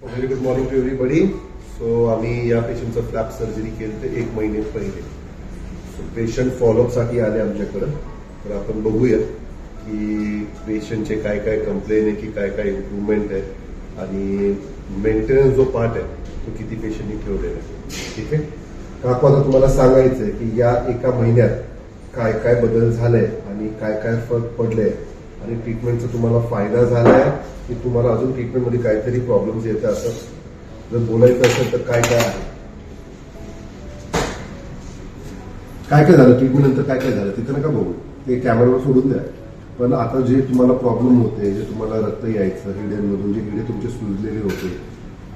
Very good morning to everybody. So आम्ही या पेशंटचं फ्लॅप सर्जरी केली ते 1 महिने पहिले. सो पेशंट फॉलोअपसाठी आले आमच्याकडं. तर आपण बघूया की पेशंटचे काय काय कंप्लेन आहे, की काय काय इम्प्रूव्हमेंट आहे आणि मेंटेनन्स जो पार्ट आहे तो किती पेशंटनी ठेवलेला आहे. ठीक आहे काकू, आता तुम्हाला सांगायचं आहे की या 1 महिन्यात काय काय बदल झालाय आणि काय काय फरक पडले आणि ट्रीटमेंटचा तुम्हाला फायदा झालाय की तुम्हाला अजून ट्रीटमेंटमध्ये काहीतरी प्रॉब्लेम्स येतात. असं जर बोलायचं असेल तर काय काय आहे, काय काय झालं ट्रीटमेंट नंतर, काय काय झालं तिथं नका बघू, ते कॅमेरावर सोडून द्या. पण आता जे तुम्हाला प्रॉब्लेम होते, जे तुम्हाला रक्त यायचं हिड्यांमधून, जे हिडे तुमचे सुजलेले होते,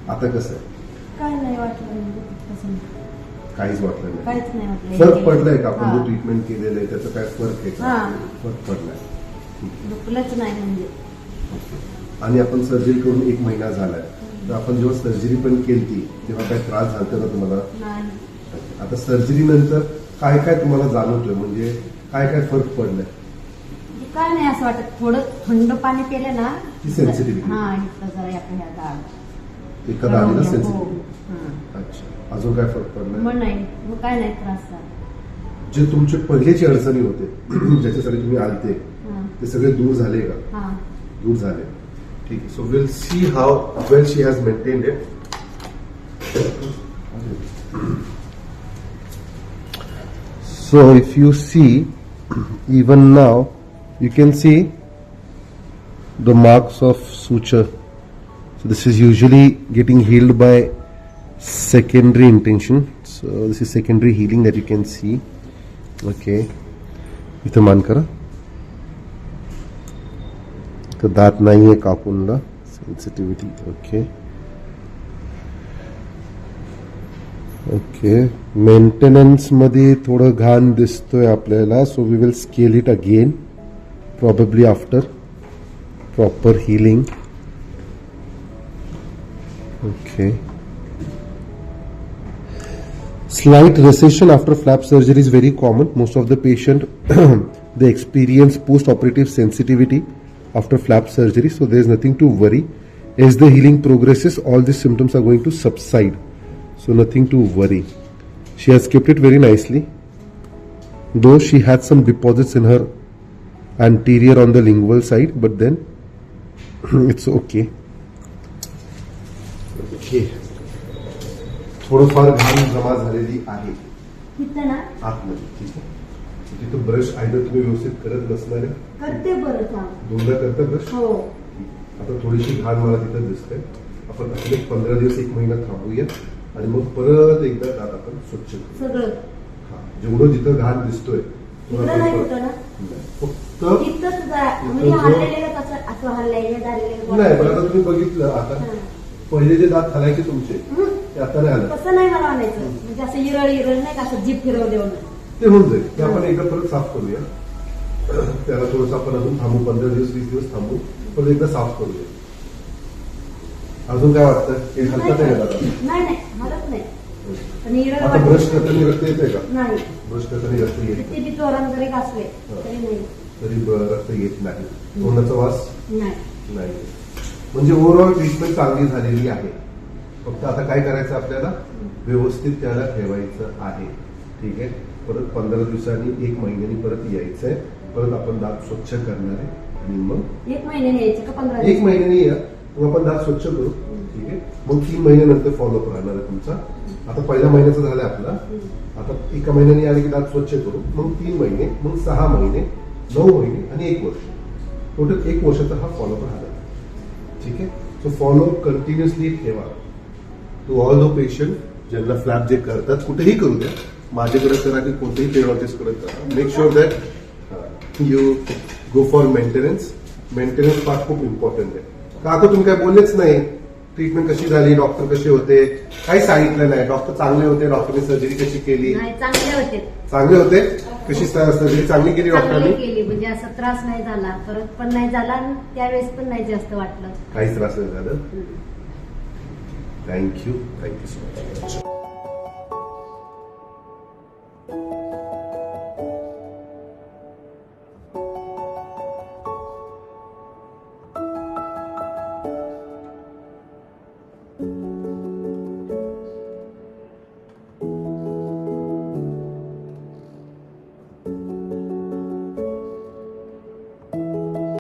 आता कसं आहे? काय नाही वाटलं, काहीच वाटलं नाही. काहीच नाही वाटलं. फरक पडलाय का? आपण जो ट्रीटमेंट केलेलं आहे त्याचा काय फरक आहे का? फरक पडलाय. दुखलंच नाही म्हणजे. आणि आपण सर्जरी करून 1 महिना झालाय, तर आपण जेव्हा सर्जरी पण केली तेव्हा काय त्रास झाला का तुम्हाला? नाही. आता सर्जरी नंतर काय काय तुम्हाला जाणवतोय, म्हणजे काय काय फरक पडलाय? काय नाही असं वाटत, थोडं थंड पाणी पिलं ना ती सेन्सिटिव्हिटी. हा, इथं जरा आपण ह्या दाब एका दाढीला सेन्सिटिव्हिटी. अच्छा, अजून काय फरक पडलाय? मग नाही, मग काय नाही त्रास झाला. जे तुमचे पहिलेचे अडचणी होते ज्याच्यासाठी तुम्ही आलते ते सगळे दूर झाले का? हा, दूर झाले. ठीक आहे. So will see how well she has maintained it. So if you see, even now you can see the marks of suture. So this is usually getting healed by secondary intention. So this is secondary healing that you can see. Okay, इथं मान करा. तर दात नाही आहे कापूनला, sensitivity. Okay okay. Maintenance मध्ये थोडं घाण दिसतोय आपल्याला. So we will scale it again probably after proper healing. Okay. Slight recession after flap surgery is very common. Most of the patient they experience post-operative sensitivity after flap surgery, so there is nothing to worry. As the healing progresses, all these symptoms are going to subside, so nothing to worry. She has kept it very nicely, though she had some deposits in her anterior on the lingual side, but then it's okay. Okay. थोडंफार घाण जमा झालेली आहे तिथं ना आतमध्ये. ठीक आहे. तिथं ब्रश आयदर तुम्ही व्यवस्थित करत बसणार आहे, करते बरं काम. दोनदा करता ब्रश. हो. आता थोडीशी घाण मला तिथं दिसते. आपण असे 15 दिवस 1 महिना थांबूया आणि मग परत एकदा दात आपण स्वच्छ करू. सगळं जेवढं जिथं घाण दिसतोय तिकडं नाही होतं ना, फक्त तिथंच म्हणजे हल्लेलं कसं असं हल्लेलं झालेलं नाही. पण आता तुम्ही बघितलं, आता पहिले जे दात हलायचे तुमचे ते आता नाही आलं. तसं नाही मला म्हणायचं, म्हणजे असं इरळ इरळ नाही का, असं जीप फिरव देऊन ते होऊन जाईल. ते आपण एकदा परत साफ करूया. त्याला थोडंसं आपण अजून थांबू, 15 दिवस 20 दिवस थांबू, परत एकदा साफ करूया. अजून काय वाटतं? हे हलकत आहे का? नाही नाही हलत नाही. पण इरळ आता ब्रश करताना रक्त येते का? नाही. ब्रश करताना रक्त येत किती बी चोरान जरी घासले तरी नाही, तरी रक्त येत नाही. तोंडाचा वास नाही. म्हणजे ओव्हरऑल ट्रीटमेंट चांगली झालेली आहे. फक्त आता काय करायचं आपल्याला, व्यवस्थित त्याला ठेवायचं आहे. ठीक आहे. परत 15 दिवसांनी 1 महिन्यानी परत यायचंय. परत आपण दात स्वच्छ करणार आहे आणि मग 1 महिन्याने यायचं का 15 1 महिन्यानी या, मग आपण दात स्वच्छ करू. ठीक आहे. मग 3 महिन्यानंतर फॉलोअप राहणार आहे तुमचा. आता पहिल्या महिन्याचा झालाय आपला. आता 1 महिन्याने आले की दात स्वच्छ करू, मग 3 महिने, मग 6 महिने, 9 महिने आणि 1 वर्ष. टोटल 1 वर्षाचा हा फॉलोअप राहणार. ठीक आहे. सो फॉलोअप कंटिन्युअसली ठेवा. टू ऑल द पेशंट ज्यांना फ्लॅप जे करतात, कुठेही करू द्या, माझ्याकडे करा की कोणतेही पेडॉलॉजिस्टकडे करा, make sure that you go for maintenance. Maintenance part खूप इम्पॉर्टंट आहे. का आता तुम्ही काय बोललेच नाही, ट्रीटमेंट कशी झाली, डॉक्टर कसे होते, काही सांगितलं नाही. डॉक्टर चांगले होते, डॉक्टरने सर्जरी कशी केली? चांगले होते. कशी सर्जरी चांगली केली डॉक्टरांनी? केली, म्हणजे असा त्रास नाही झाला, परत पण नाही झाला आणि त्यावेळेस पण नाही जास्त वाटलं, काहीच त्रास नाही झालं. Thank you so much.